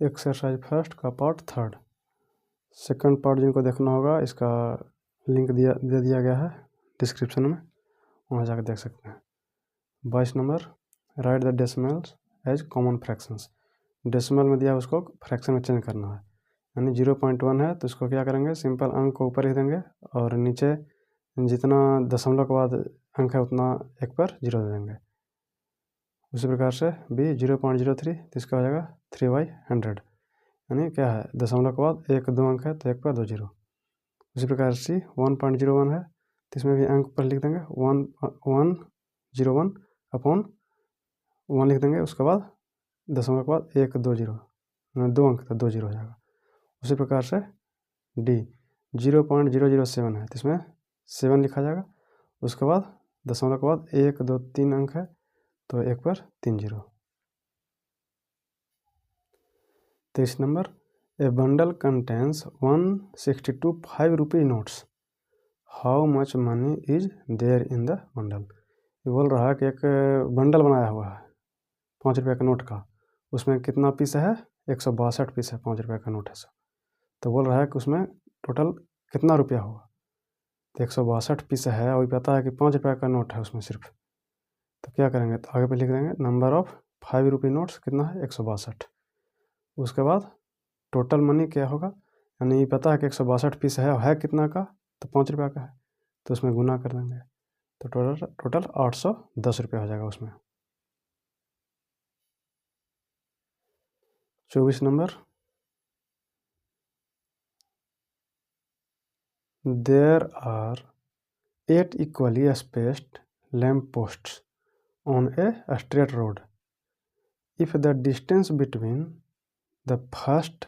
Exercise first का part third. Second part जिनको देखना होगा इसका लिंक दे दिया गया है डिस्क्रिप्शन में, वहाँ जाकर देख सकते हैं। 22 number, write the decimals as common fractions. Decimal में दिया उसको फ्रैक्शन में चेंज करना है, यानी 0.1 है तो इसको क्या करेंगे, सिंपल अंक को ऊपर ही देंगे और नीचे जितना दशमलव के बाद अंक है उतना एक पर 0 दे देंगे। उसी प्रकार से भी 0.03 तो इसका हो जाएगा 3/100, यानी क्या है दशमलव के बाद 1-2 अंक है तो 1 पर 2 0। उसी प्रकार से 1.01 है तो इसमें भी अंक पर लिख देंगे 101 अपॉन 1 लिख देंगे, उसके बाद दशमलव के बाद 1-2 0, 2 अंक तो 2 0 हो जाएगा। उसी प्रकार से डी 0.007 है तो इसमें 7 लिखा जाएगा, उसके बाद दशमलव के बाद 1-2-3 अंक है तो 1 पर 3 0। 23 number, a bundle contains 162 5 rupee notes, how much money is there in the bundle. ये बोल रहा है कि एक बंडल बनाया हुआ है 5 रुपये का नोट का, उसमें कितना पीस है, 162 पीस है 5 रुपये का नोट है। तो बोल रहा है कि उसमें टोटल कितना रुपया होगा, तो 162 पीस है और पता है कि 5 रुपये का नोट है उसमें सिर्फ, तो क्या करेंगे, तो आगे पे लिख देंगे नंबर ऑफ 5 रुपी नोट्स कितना है 162। उसके बाद टोटल मनी क्या होगा, यानी पता है कि 162 पीस है कितना का, तो 5 रुपये का है तो उसमें गुना कर देंगे, तो टोटल 810 रुपये हो जाएगा उसमें। 24 number, there are 8 equally spaced lamp posts on a straight road. If the distance between the first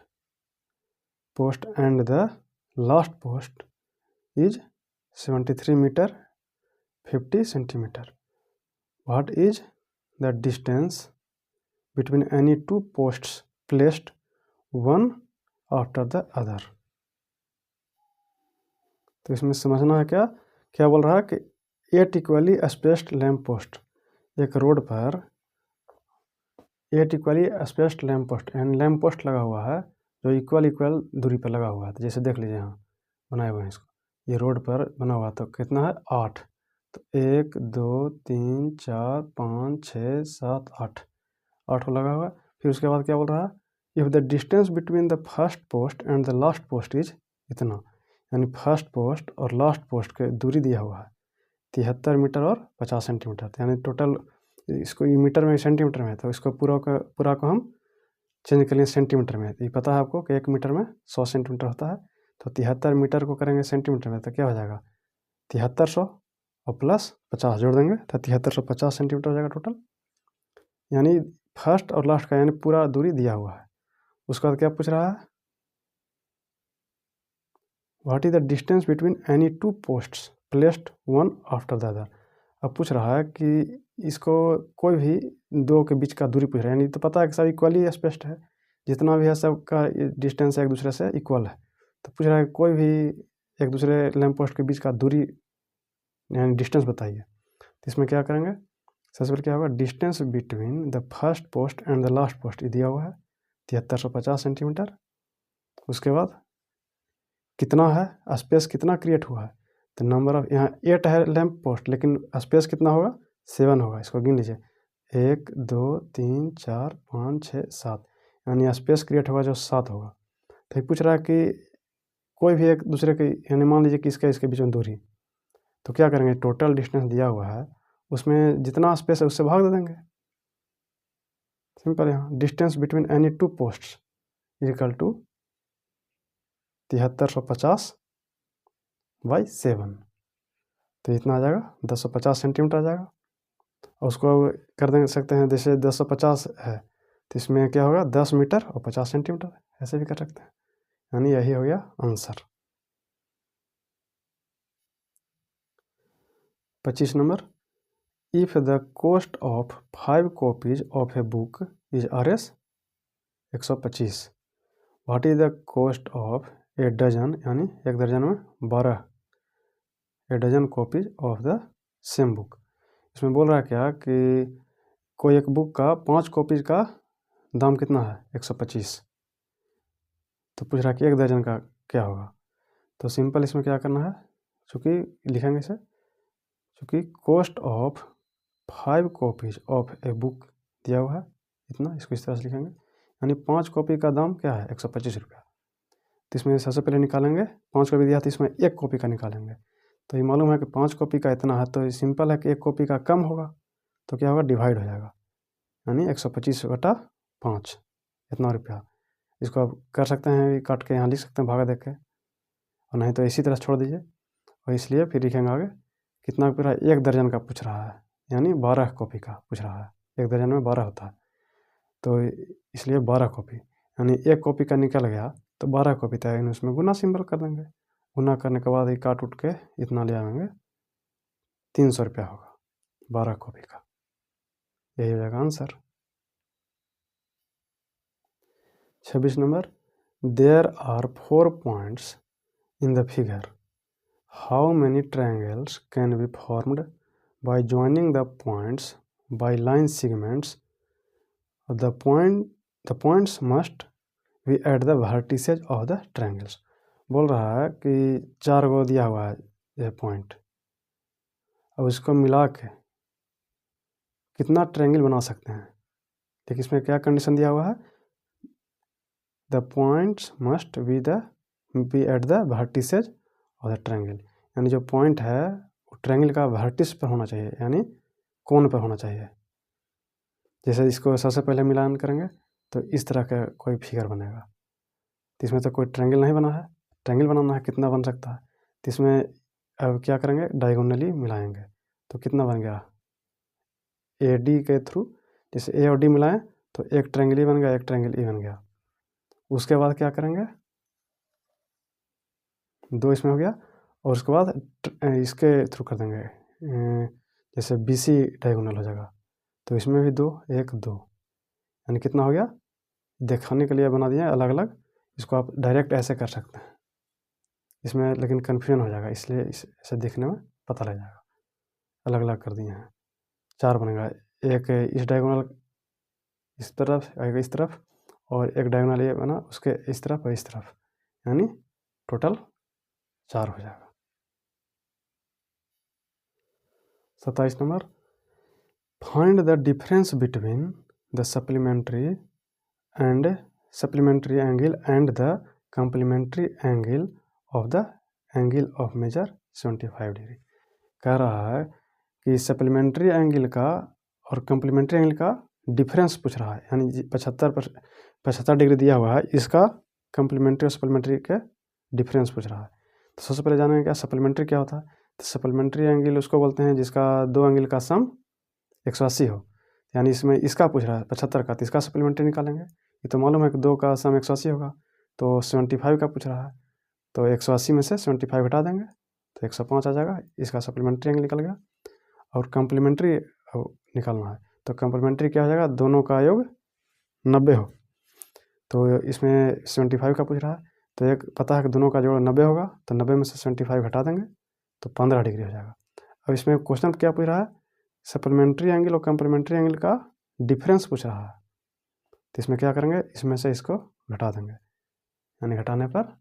post and the last post is 73 meter 50 centimeter, what is the distance between any two posts placed one after the other? तो इसमें समझना है क्या बोल रहा है कि 8 equally spaced lamp post, एक रोड पर 8 equally spaced lamp post, and lamp post लगा हुआ है जो इक्वल दूरी पर लगा हुआ है। तो जैसे देख लीजिए यहाँ बनाए हुए हैं इसको, ये रोड पर बना हुआ तो कितना है 8, तो 1 2 3 4 5 6 7 8 लगा हुआ है। फिर उसके बाद क्या बोल रहा है, if the distance between the first post and the last post is इतना, यानी फर्स्ट पोस्ट और लास्ट पोस्ट के दूरी दिया हुआ है 73 मीटर और 50 सेंटीमीटर, यानी टोटल इसको मीटर में सेंटीमीटर में, तो इसको पूरा को हम चेंज कर लिए सेंटीमीटर में। तो ये पता है आपको कि 1 मीटर में 100 सेंटीमीटर होता है, तो 73 मीटर को करेंगे सेंटीमीटर में तो क्या हो जाएगा 7300 और प्लस 50 जोड़ देंगे तो 7350 सेंटीमीटर हो जाएगा टोटल, यानी फर्स्ट और लास्ट का यानी पूरा दूरी दिया हुआ है। उसके बाद क्या पूछ रहा है, what is the distance between any to posts placed one after the other. अब पूछ रहा है कि इसको कोई भी दो के बीच का दूरी पूछ रहा है, यानी तो पता है कि सब इक्वली स्पेस्ड है, जितना भी है सबका डिस्टेंस एक दूसरे से इक्वल है। तो पूछ रहा है कोई भी एक दूसरे लैम्प पोस्ट के बीच का दूरी यानी डिस्टेंस बताइए। तो इसमें क्या करेंगे, सबसे पहले क्या होगा, distance between the first post and the last post दिया हुआ है 7350 सेंटीमीटर। उसके बाद कितना है, स्पेस कितना क्रिएट हुआ है, तो नंबर ऑफ यहाँ 8 है लैम्प पोस्ट, लेकिन स्पेस कितना होगा 7 होगा, इसको गिन लीजिए 1 2 3 4 5 6 7, यानी स्पेस क्रिएट होगा जो 7 होगा। तो ये पूछ रहा है कि कोई भी एक दूसरे के, यानी मान लीजिए कि इसके बीच में दूरी, तो क्या करेंगे, टोटल डिस्टेंस दिया हुआ है उसमें जितना स्पेस है उससे भाग दे देंगे। सिंपल, यहाँ distance between any two post is equal to 7350/7, तो इतना आ जाएगा 1050 सेंटीमीटर आ जाएगा। और उसको कर दे सकते हैं, जैसे 1050 है तो इसमें क्या होगा 10 मीटर और 50 सेंटीमीटर, ऐसे भी कर सकते हैं, यानी यही हो गया answer. 25 number, if the cost of 5 copies of a book is Rs 125, what is the cost of a dozen, यानी एक दर्जन में 12 a dozen copies of the same book. इसमें बोल रहा है क्या कि कोई एक बुक का 5 कॉपीज का दाम कितना है 125, तो पूछ रहा है कि 1 दर्जन का क्या होगा। तो सिंपल इसमें क्या करना है, चूँकि लिखेंगे इसे, चूँकि cost of 5 copies of a book दिया हुआ है इतना, इसको इस तरह से लिखेंगे, यानी 5 कॉपी का दाम क्या है 125 रुपया। तो इसमें सबसे पहले निकालेंगे, 5 कॉपी दिया तो इसमें 1 कॉपी का निकालेंगे। तो ये मालूम है कि 5 कॉपी का इतना है, तो ये सिंपल है कि 1 कॉपी का कम होगा, तो क्या होगा, डिवाइड हो जाएगा, यानी 125/5 इतना रुपया। इसको आप कर सकते हैं, काट के यहाँ लिख सकते हैं भागा देख के, और नहीं तो इसी तरह छोड़ दीजिए। और इसलिए फिर लिखेंगे आगे कितना पूछ रहा है, 1 दर्जन का पूछ रहा है, यानी 12 कॉपी का पूछ रहा है। 1 दर्जन में 12 होता है, तो इसलिए 12 कॉपी, यानी 1 कॉपी का निकल गया तो 12 कॉपी था, यानी उसमें गुना सिंबल कर देंगे। गुना करने के बाद ये काट उठ के इतना ले आएंगे, 300 रुपया होगा 12 कॉपी का। यही हो जाएगा answer. 26 number, there are 4 points in the figure, how many triangles can be formed by joining the points by line segments, the points must be at the vertices of the triangles. बोल रहा है कि 4 गो दिया हुआ है यह point, अब इसको मिला के कितना ट्रायंगल बना सकते हैं। देखिए इसमें क्या कंडीशन दिया हुआ है, the points must be eight the vertices of the triangle, यानी जो पॉइंट है वो ट्रायंगल का वर्टिस पर होना चाहिए, यानी कोन पर होना चाहिए। जैसे इसको सबसे पहले मिलान करेंगे तो इस तरह का कोई फिगर बनेगा। तो इसमें तो कोई ट्रायंगल नहीं बना है, ट्रायंगल बनाना है कितना बन सकता है। तो इसमें अब क्या करेंगे, डायगोनली मिलाएंगे, तो कितना बन गया, ए डी के थ्रू, जैसे ए और डी मिलाएं तो एक ट्रायंगल ई बन गया, एक ट्रायंगल ई बन गया। उसके बाद क्या करेंगे, 2 इसमें हो गया, और उसके बाद इसके थ्रू कर देंगे, जैसे बी सी डायगोनल हो जाएगा, तो इसमें भी 2 1 2, यानी कितना हो गया, दिखाने के लिए बना दिया अलग अलग। इसको आप डायरेक्ट ऐसे कर सकते हैं, इसमें लेकिन कन्फ्यूजन हो जाएगा, इसलिए ऐसे देखने में पता लग जाएगा। अलग अलग कर दिए हैं, 4 बनेगा, एक इस डायगोनल इस तरफ, एक इस तरफ, और एक डायगोनल ये बना उसके इस तरफ और इस तरफ, यानी टोटल 4 हो जाएगा। 27 number, find the difference between the supplementary angle and the complementary angle of the angle of measure 75 degree. कह रहा है कि सप्लीमेंट्री एंगल का और कम्प्लीमेंट्री एंगल का डिफरेंस पूछ रहा है, यानी 75 डिग्री दिया हुआ है, इसका कम्प्लीमेंट्री और सप्लीमेंट्री के डिफरेंस पूछ रहा है। तो सबसे पहले जानेंगे क्या सप्लीमेंट्री क्या होता है। तो सप्लीमेंट्री एंगल उसको बोलते हैं जिसका 2 एंगल का सम 180 हो, यानी इसमें इसका पूछ रहा है 75 का, तो इसका सप्लीमेंट्री निकालेंगे। ये तो मालूम है कि 2 का सम 180 होगा, तो 75 का पूछ रहा है, तो 180 में से 75 हटा देंगे तो 105 आ जाएगा, इसका सप्लीमेंट्री एंगल निकल गया। और कम्प्लीमेंट्री निकालना है, तो कम्प्लीमेंट्री क्या हो जाएगा, दोनों का योग 90 हो, तो इसमें 75 का पूछ रहा है, तो एक पता है कि दोनों का जोड़ 90 होगा, तो 90 में से 75 हटा देंगे तो 15 डिग्री हो जाएगा। अब इसमें क्वेश्चन क्या पूछ रहा है, सप्लीमेंट्री एंगल और कम्प्लीमेंट्री एंगल का डिफरेंस पूछ रहा है, तो इसमें क्या करेंगे, इसमें से इसको घटा देंगे, यानी घटाने पर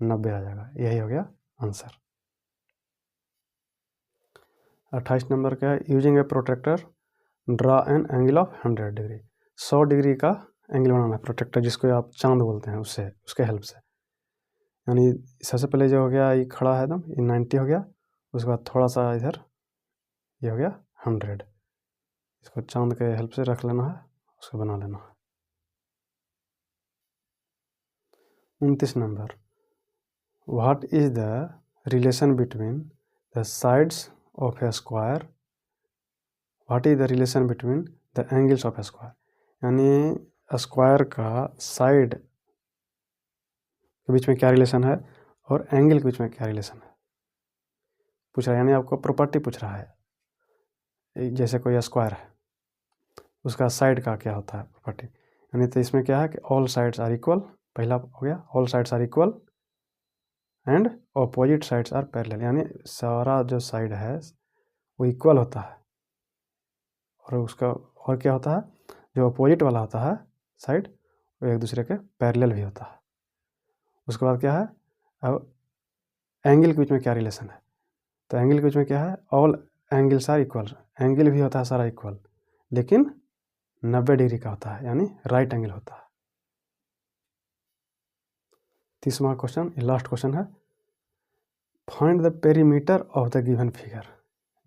90 आ जाएगा। यही हो गया आंसर। 28 नंबर क्या है, using A protractor draw an angle of 100 degree. 100 degree का एंगल बनाना है, प्रोट्रैक्टर जिसको आप चांद बोलते हैं, उससे उसके हेल्प से। यानी सबसे पहले जो हो गया ये खड़ा है एकदम, ये 90 हो गया, उसके बाद थोड़ा सा इधर ये हो गया 100, इसको चांद के हेल्प से रख लेना है, उसको बना लेना है। 29 number, what is the relation between the sides of A square, what is the relation between the angles of A square, यानी स्क्वायर का साइड के बीच में क्या रिलेशन है और एंगल के बीच में क्या रिलेशन है पूछ रहा है। यानी आपको प्रॉपर्टी पूछ रहा है, जैसे कोई स्क्वायर है उसका साइड का क्या होता है प्रॉपर्टी, यानी तो इसमें क्या है कि ऑल साइड्स आर इक्वल, पहला हो गया all sides are equal and opposite sides are parallel, यानी सारा जो साइड है वो इक्वल होता है, और उसका और क्या होता है, जो अपोजिट वाला होता है साइड वो एक दूसरे के पैरेलल भी होता है। उसके बाद क्या है, अब एंगल के बीच में क्या रिलेशन है, तो एंगल के बीच में क्या है, all angles are equal, angle भी होता है सारा इक्वल, लेकिन 90 डिग्री का होता है, यानी राइट एंगल होता है। 30वां क्वेश्चन, लास्ट क्वेश्चन है, find the perimeter of the given figure.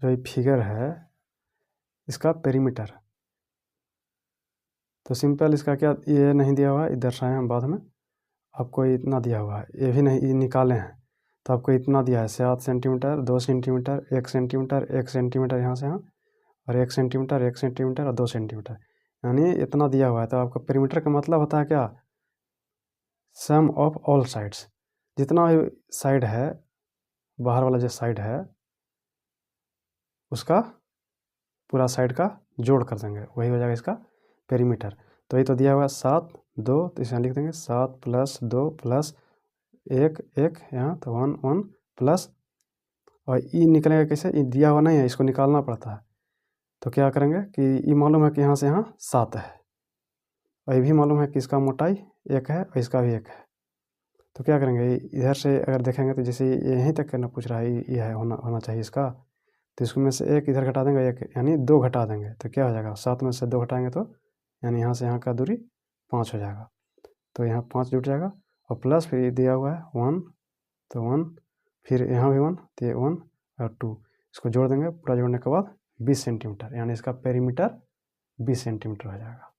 जो ये फिगर है इसका पेरीमीटर, तो सिंपल इसका क्या, ये नहीं दिया हुआ है, इधर से हम बाद में, आपको इतना दिया हुआ है, ये भी नहीं, ये निकाले हैं तो आपको इतना दिया है 7 सेंटीमीटर, 2 सेंटीमीटर, 1 सेंटीमीटर, 1 सेंटीमीटर यहाँ से यहाँ, और 1 सेंटीमीटर, 1 सेंटीमीटर और 2 सेंटीमीटर, यानी इतना दिया हुआ है। तो आपका पेरीमीटर का मतलब होता है क्या, सम ऑफ ऑल साइड्स, जितना भी साइड है, बाहर वाला जो साइड है उसका पूरा साइड का जोड़ कर देंगे, वही हो जाएगा इसका पेरीमीटर। तो ये तो दिया हुआ है 7, 2, तो इसे लिख देंगे 7 + 2 + 1 1 यहाँ, तो 1 1 प्लस, और ई निकलेगा कैसे, ई दिया हुआ नहीं है, इसको निकालना पड़ता है। तो क्या करेंगे कि ई मालूम है कि यहाँ से यहाँ 7 है, और ये भी मालूम है कि इसका मोटाई 1 है और इसका भी 1 है। तो क्या करेंगे, इधर से अगर देखेंगे तो जैसे यहीं तक करना पूछ रहा है, ये है होना चाहिए इसका, तो इसमें से 1 इधर घटा देंगे, 1 यानी 2 घटा देंगे, तो क्या हो जाएगा, 7 में से 2 घटाएंगे तो यानी यहाँ से यहाँ का दूरी 5 हो जाएगा, तो यहाँ 5 जुट जाएगा, और प्लस फिर दिया हुआ है 1, तो 1, फिर यहाँ भी 1, तो ये 1 और 2, इसको जोड़ देंगे, पूरा जोड़ने के बाद 20 सेंटीमीटर, यानी इसका पेरीमीटर 20 सेंटीमीटर हो जाएगा।